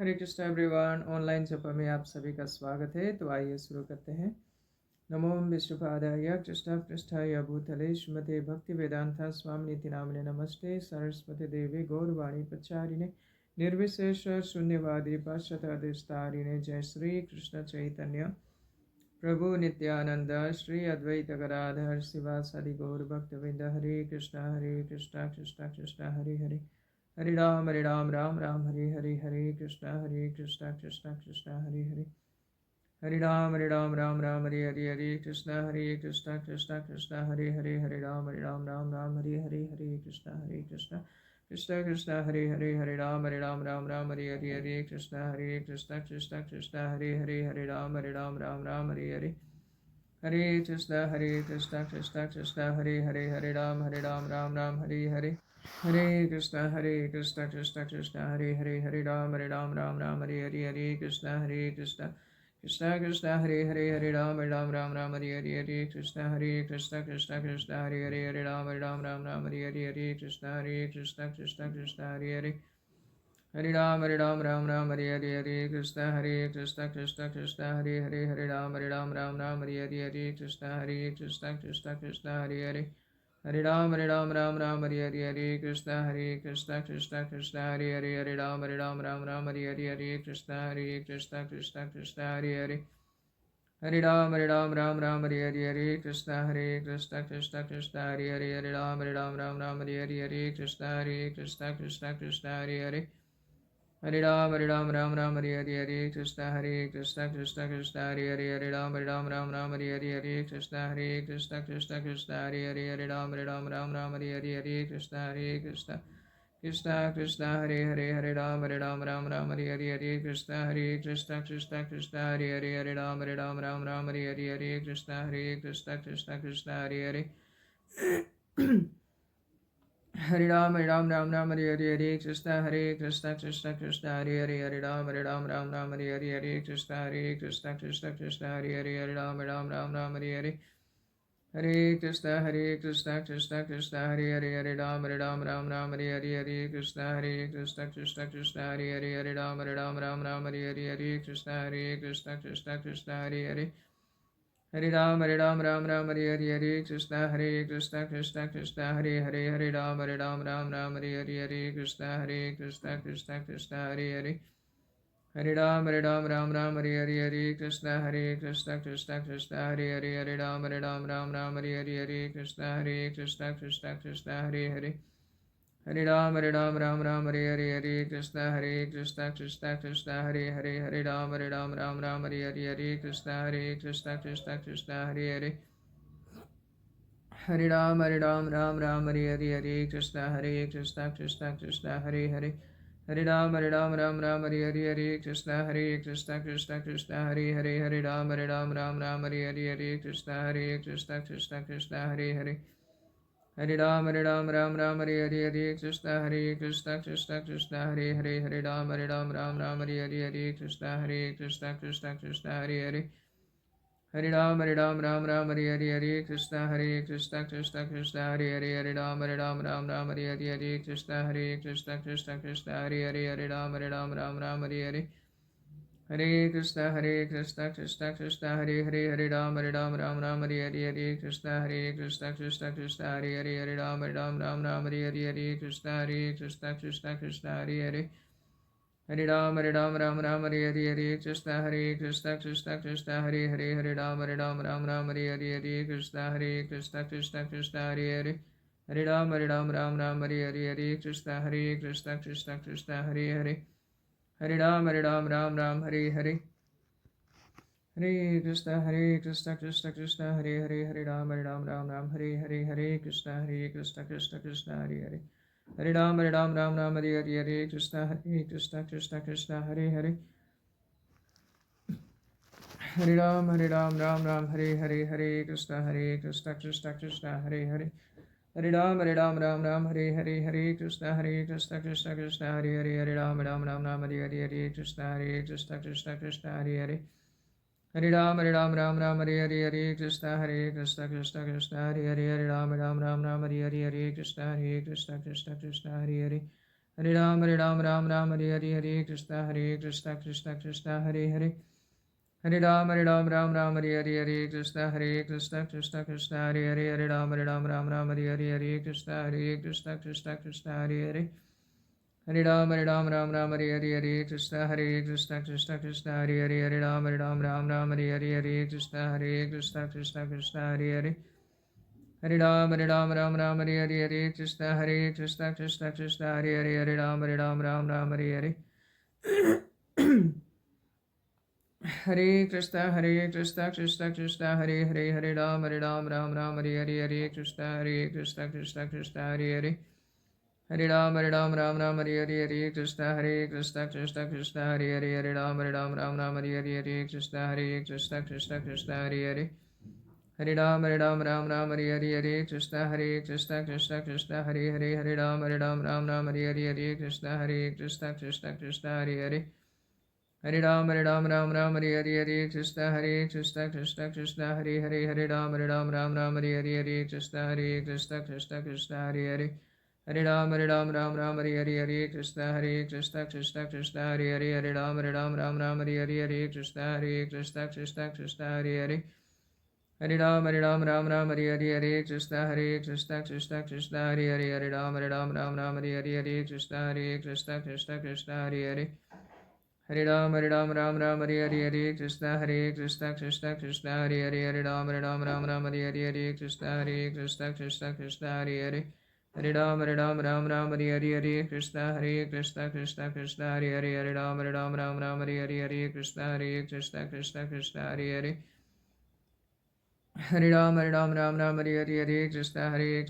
हरे Krishna everyone. Online जपा में आप सभी का स्वागत है। तो आइए शुरू करते हैं। नमो विष्णुपादाय कृष्ण पृष्ठाय भूतले श्रीमते भक्ति वेदांता स्वामी नामिने नमस्ते सरस्वती देवी गौरवाणी प्रचारिणे निर्विशेष शून्यवादी पाश्चात्य जय श्री कृष्ण चैतन्य प्रभु नित्यानंद श्री अद्वैत गदाधर शिवासादि गौर भक्तवृंद। हरे कृष्ण कृष्ण कृष्ण हरे हरे, हरे राम राम राम हरे हरे, हरे कृष्णा कृष्णा कृष्णा हरे हरे, हरे राम राम राम हरे हरे, हरे कृष्णा कृष्णा कृष्णा हरे हरे, हरे राम राम राम हरे हरे, हरे कृष्णा कृष्णा कृष्णा हरे हरे, हरे राम राम राम हरे कृष्णा कृष्णा कृष्णा हरे राम राम हरे कृष्णा कृष्णा कृष्णा हरे राम राम राम हरे कृष्णा कृष्णा कृष्णा हरे राम राम राम हरे कृष्णा कृष्णा कृष्णा हरे राम राम कृष्णा कृष्णा कृष्णा हरे राम राम हरे कृष्णा कृष्णा कृष्णा हरे राम राम कृष्णा कृष्णा कृष्णा हरे राम राम कृष्णा कृष्णा कृष्णा हरे राम कृष्णा कृष्णा कृष्णा हरे राम कृष्णा कृष्णा कृष्णा हरे कृष्णा कृष्णा कृष्णा हरे राम कृष्णा कृष्णा कृष्णा हरे राम कृष्णा कृष्णा कृष्णा हरे राम कृष्णा कृष्णा कृष्णा हरे राम कृष्णा कृष्णा हरे राम कृष्णा कृष्णा कृष्णा हरे कृष्णा कृष्णा कृष्णा हरे राम कृष्णा कृष्णा कृष्णा हरे राम कृष्णा कृष्णा कृष्णा हरे हरे कृष्णा कृष्णा कृष्णा हरे राम कृष्णा कृष्णा कृष्णा हरे कृष्णा कृष्णा कृष्णा हरे कृष्णा कृष्णा कृष्णा हरे कृष्णा कृष्णा कृष्णा हरे कृष्णा कृष्णा कृष्णा हरे कृष्णा कृष्णा कृष्णा हरे कृष्णा कृष्णा कृष्णा हरे कृष्णा कृष्णा कृष्णा हरे राम हरे कृष्णा कृष्णा कृष्णा हरे राम हरे कृष्णा कृष्णा कृष्णा हरे कृष्णा कृष्णा कृष्णा हरे राम कृष्णा कृष्णा कृष्णा हरे कृष्णा कृष्णा कृष्णा हरे राम हरे कृष्णा कृष्णा कृष्णा हरे कृष्णा कृष्णा कृष्णा हरे कृष्णा कृष्णा कृष्णा हरे कृष्णा कृष्णा कृष्णा हरे कृष्णा कृष्णा कृष्णा हरे राम कृष्णा कृष्णा कृष्णा हरे कृष्णा कृष्णा कृष्णा हरे कृष्णा कृष्णा कृष्णा हरे राम हरे कृष्णा कृष्णा कृष्णा हरे राम हरे कृष्णा कृष्णा कृष्णा हरे राम हरे कृष्णा कृष्णा कृष्णा हरे राम हरे कृष्णा कृष्णा कृष्णा हरे राम हरे कृष्णा कृष्णा कृष्णा हरे राम हरे कृष्णा कृष्णा कृष्णा हरे राम कृष्णा कृष्णा कृष्णा हरे राम हरे Krishna Krishna Krishna Hare Ram Ram Ram Hare Hare Hare Krishna Krishna Hare Hare Hare Ram Ram Ram Hare Hare Hare Krishna Krishna Hare Hare Hare Ram Ram Ram Hare Hare Hare Krishna Krishna Hare Hare Hare Ram Ram Ram Hare Hare Hare Krishna Krishna Hare Hare Hare Ram Ram Ram Hare Hare Hare Krishna Hare Hare Hare Ram Ram Ram Hare Hare Hare Krishna Krishna Hare Hare Hare Ram Ram Hare Hare Hare Krishna Krishna Hare Hare Hare Ram Ram Hare Hare Hare Krishna Hare Hare Hare Ram Ram Hare Hare Hare Krishna Krishna Hare Hare Hare Ram Ram Hare Hare Hare Krishna Hare Hare Hare Ram Ram Hare Hare Hare Krishna Krishna Hare Hare Hare Ram Ram Hare Hare Hare Krishna Hare Hare Hare Ram Ram Hare Hare Hare Krishna Krishna Hare Hare Hare Ram Ram Hare Hare Hare Krishna Hare Hare Hare Ram Hare Hare Krishna Krishna Hare Hare Hare Ram Ram Hare Hare Krishna Hare Hare Hare Ram Hare Hare Krishna Krishna Hare Hare Hare Ram Ram Hare Hare Krishna Hare Hare Hare Ram Hare Hare Krishna Krishna Hare Hare Hare Ram Hare Hare Krishna Krishna Hare Hare Hare Ram Hare Hare Krishna Krishna Hare Hare Hare Ram Hare Hare Krishna Krishna Hare Hare Hare Ram Hare Hare Krishna Krishna Hare Hare Hare Ram Hare Hare Krishna Krishna Hare Hare Hare Ram Hare Hare Krishna Krishna Hare Hare Hare Ram Hare Hare Krishna Krishna Hare Hare Hare Ram Hare Hare Krishna Krishna Hare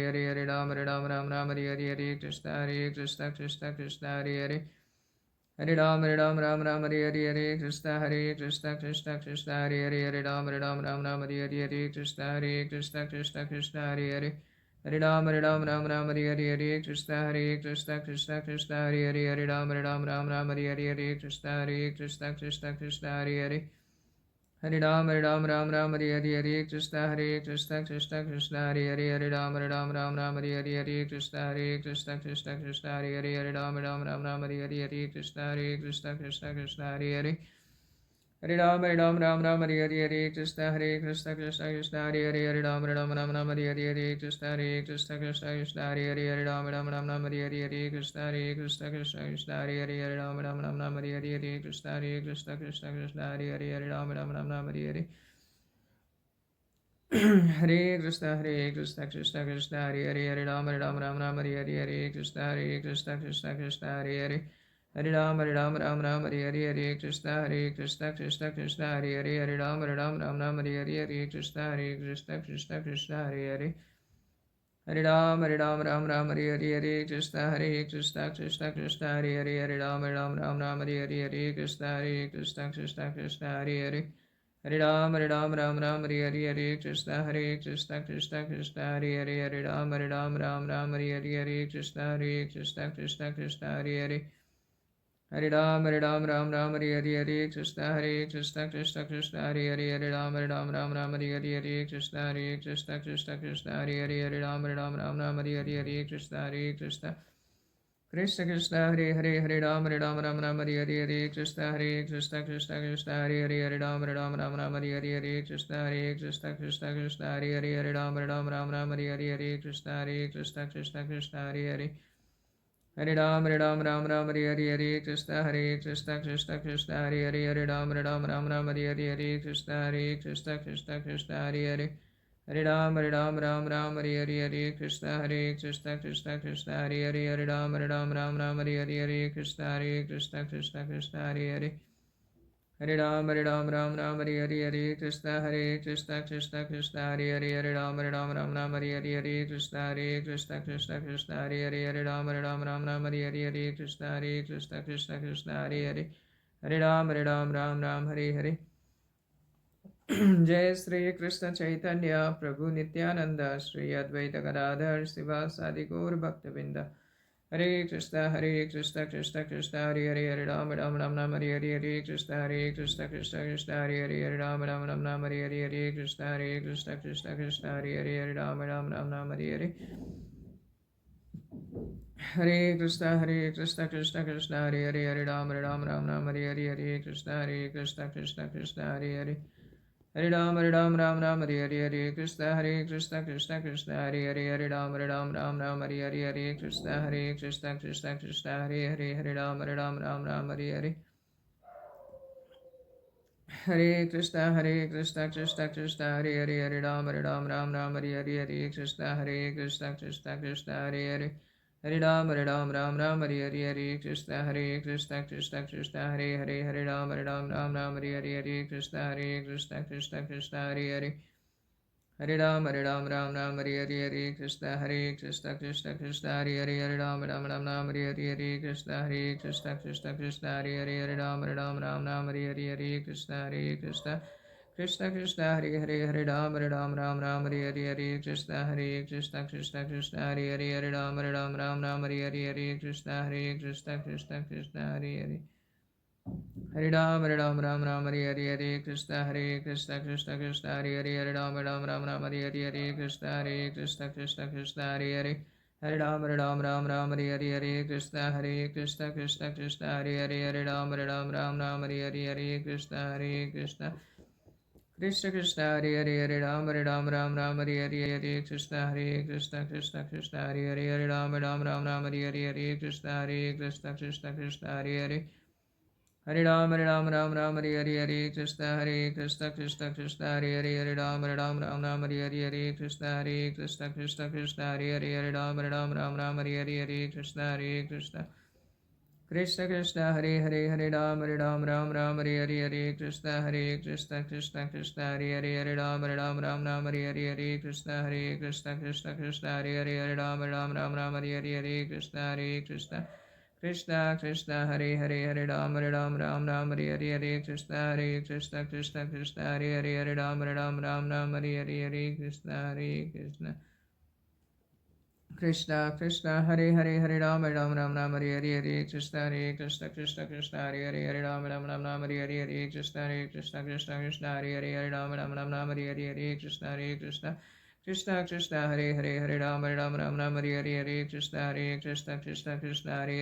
Hare Hare Ram Hare Hare Krishna Hare Hare Hare Ram Hare Hare Krishna Krishna Hare Hare Hare Ram Hare Hare Krishna Krishna Hare Hare Hare Ram Hare Hare Krishna Krishna Hare Hare Hare Ram Hare Hare Krishna Krishna Hare Hare Hare Ram Hare Hare Krishna Krishna Hare Hare Hare Ram Hare Hare Krishna Krishna Hare Hare Hare Ram Hare Hare Krishna Krishna Hare Hare Hare Ram Hare Hare Hare Krishna Krishna Hare Hare Hare Ram Hare Hare Krishna Krishna Hare Hare Hare Ram Hare Hare Krishna Krishna Hare Hare Hare Ram Hare Hare Krishna Krishna Hare Hare Hare Ram Hare Hare Krishna Krishna Hare Hare Hare Ram Hare Hare Krishna Krishna Hare Hare Hare Ram Hare Hare Krishna Krishna Hare Hare Hare Ram Hare Hare Krishna Krishna Hare Hare Hare Ram Hare Hare Krishna Krishna Hare Hare Hare Ram Hare Hare Krishna Krishna Hare Hare Hare Ram Hare Hare Krishna Krishna Hare Hare Hare Ram Hare Hare Krishna Krishna Hare Hare Hare Ram Hare Hare Krishna Krishna Hare Hare Hare Ram Hare Hare Krishna Hare Hare Hare Ram Hare Hare Krishna Krishna Hare Hare Hare Ram Hare Hare Krishna Krishna Hare Hare Hare Ram Hare Hare Krishna Krishna Hare Hare Hare Ram Hare Hare Krishna Krishna Hare Hare Hare Ram Hare Hare Krishna Krishna Hare Hare Hare Ram Hare Hare Krishna Krishna Hare Hare Hare Ram Hare Hare Krishna Krishna Hare Hare Hare Ram Hare Hare जय श्री कृष्ण चैतन्य प्रभु नित्यानंद श्री अद्वैत गदाधर शिवासादि गौर भक्तवृंद हरे Krishna Krishna Krishna Hare Hare Hare Ram Hare Hare Hare Krishna Krishna Hare Hare Hare Ram Hare Hare Hare Krishna Krishna Hare Hare Hare Ram Hare Hare Hare Krishna Krishna Krishna Hare Hare Hare Ram Ram Ram Ram Hare Hare Hare Krishna Krishna Krishna Hare Hare Hare Ram Ram Ram Hare Hare Hare Krishna Krishna Krishna Hare Hare Hare Ram Ram Ram Hare Hare Hare Krishna Krishna Krishna Hare Hare Hare Ram Ram Ram Hare Hare Hare Krishna Krishna Krishna Hare Hare Hare Ram Ram Hare Hare Hare Krishna Krishna Krishna Hare Hare Hare Ram Hare Hare Krishna Krishna Krishna Hare Hare Hare Ram Ram Hare Hare Krishna Krishna Krishna Hare Hare Hare Ram Hare Hare Krishna Krishna Krishna Hare Hare Hare Ram Hare Hare Krishna Krishna Krishna Hare Hare Hare Ram Hare Hare Krishna Krishna Krishna Hare Hare Hare Ram Hare Hare Krishna Krishna Krishna Hare Hare Hare Ram Hare Hare Krishna Krishna Krishna Hare Hare Hare Ram Hare Hare Krishna Krishna Krishna Hare Hare Hare Ram Hare Hare Krishna Krishna Krishna Hare Hare Hare Ram Hare Hare Krishna Krishna Krishna Hare Hare Hare Ram Hare Hare Krishna Krishna Hare Hare Ram Hare Hare Krishna Krishna Krishna Hare Hare Ram Hare Hare Krishna Krishna Hare Hare Hare Ram Hare Hare Krishna Krishna Hare Hare Ram Hare Hare Krishna Krishna Hare Hare Ram Hare Hare Krishna Krishna Hare Ram Hare Hare Krishna Krishna Hare Hare Ram Hare Hare Krishna Hare Hare Ram Hare Hare Krishna Krishna Hare Ram Hare Hare Krishna Hare Hare Ram Hare Hare Krishna Krishna Hare Ram Hare Hare Krishna Krishna Hare Hare Ram Hare Hare Krishna Hare Ram Hare Hare Krishna Hare Ram Hare Hare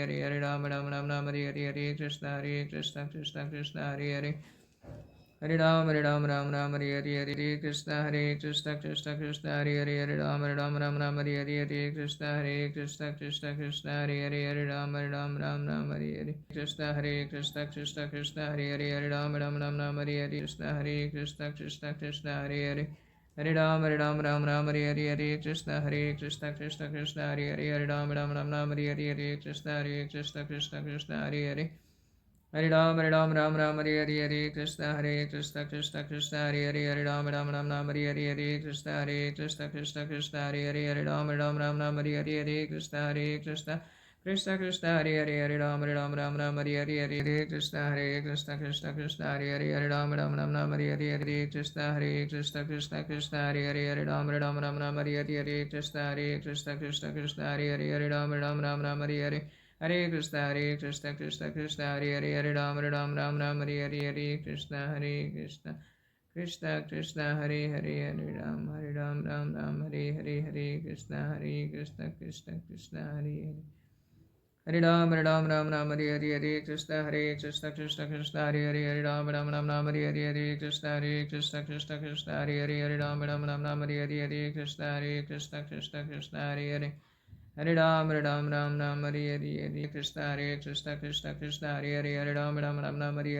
Krishna Hare Hare Ram Hare Hare Krishna Hare Hare Hare Ram Hare Hare Krishna Krishna Hare Hare Ram Hare Hare Krishna Hare Hare Ram Hare Hare Krishna Hare Hare Ram Hare Hare Krishna Hare Hare Hare Ram Hare Hare Krishna Hare Hare Ram Hare Hare Krishna Hare Hare Hare Ram Hare Hare Krishna Hare Hare Ram Hare Hare Krishna Hare Hare Ram Hare Hare Krishna Hare Hare Ram Hare Hare Krishna Hare Hare Ram Hare Hare Krishna Hare Hare Ram Hare Hare Krishna Hare Hare Ram Hare Hare Hare Krishna Hare Hare Ram Hare Krishna Krishna Hare Hare Ram Hare Krishna Hare Hare Ram Hare Krishna Hare Hare Ram Hare Krishna Hare Ram Hare Hare Krishna Hare Hare Hare Ram Hare Krishna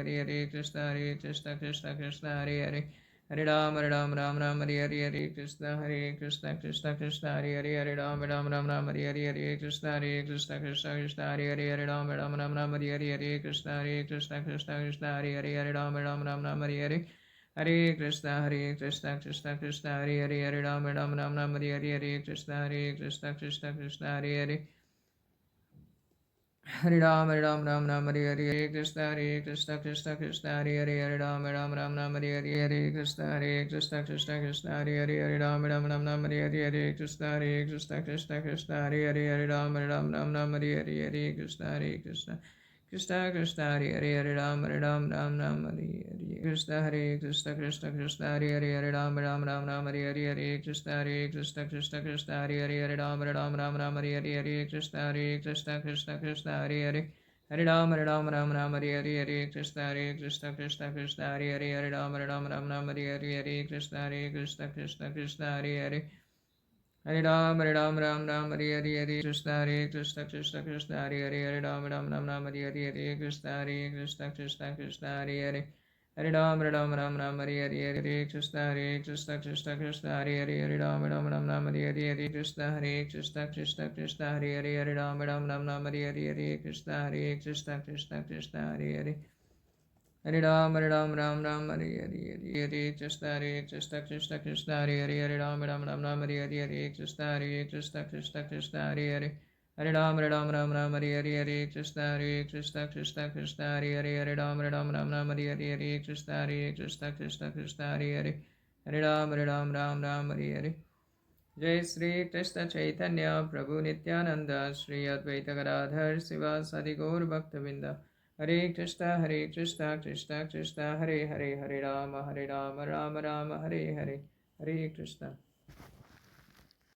Hare Hare Ram Hare Hare Krishna Hare Hare Hare Ram Hare Hare Krishna Hare Hare Ram Hare Hare Krishna Hare Hare Ram Hare Hare Krishna Hare Hare Ram Hare Hare Krishna Hare Hare Ram Hare Hare Krishna Hare Hare Hare Ram Hare Hare Krishna Krishna Hare Hare Ram Hare Hare Krishna Hare Hare Ram Hare Hare Krishna Hare Hare Ram Hare Hare Krishna Krishna Krishna Hare Hare Hare Ram Ram Ram Hare Hare Krishna Hare Krishna Krishna Krishna Hare Hare Hare Ram Ram Hare Hare Hare Krishna Hare Krishna Krishna Krishna Hare Hare Hare Ram Ram Hare Hare Hare Krishna Hare Krishna Krishna Krishna Hare Hare Hare Ram Ram Hare Hare Hare Krishna Hare Krishna Krishna Krishna Hare Hare Hare Ram Ram Hare Hare Hare Krishna Hare Krishna Krishna Krishna Hare Hare Hare Ram Ram Hare Hare Hare Krishna Hare Krishna Krishna Krishna Hare Hare Hare Ram Ram Hare Hare Hare Krishna Hare Krishna Krishna Krishna Hare Hare Hare Ram Ram Hare Hare Hare Krishna Hare Krishna Krishna Krishna Hare Hare Hare Ram Ram Hare Hare Hare Krishna Hare Krishna Krishna Krishna Hare Hare Hare Ram Ram Hare Hare Hare Krishna Hare Krishna Krishna Krishna Hare Hare Hare Ram Hare Hare Hare Krishna Hare Krishna Krishna Krishna Hare Hare Hare Ram Hare Hare Hare Krishna Hare Krishna Krishna Krishna Hare Hare Hare Ram Hare Hare Hare Krishna Hare Krishna Krishna Krishna Hare Hare Hare Ram Hare Hare Hare Krishna Hare Krishna Krishna Krishna Hare Hare Hare Ram Hare Hare जय श्री कृष्ण चैतन्य प्रभु नित्यानंद श्री अद्वैत गदाधर शिवासादि गौर भक्तवृंद हरे कृष्ण कृष्ण कृष्ण हरे हरे हरे राम राम राम हरे हरे हरे कृष्ण।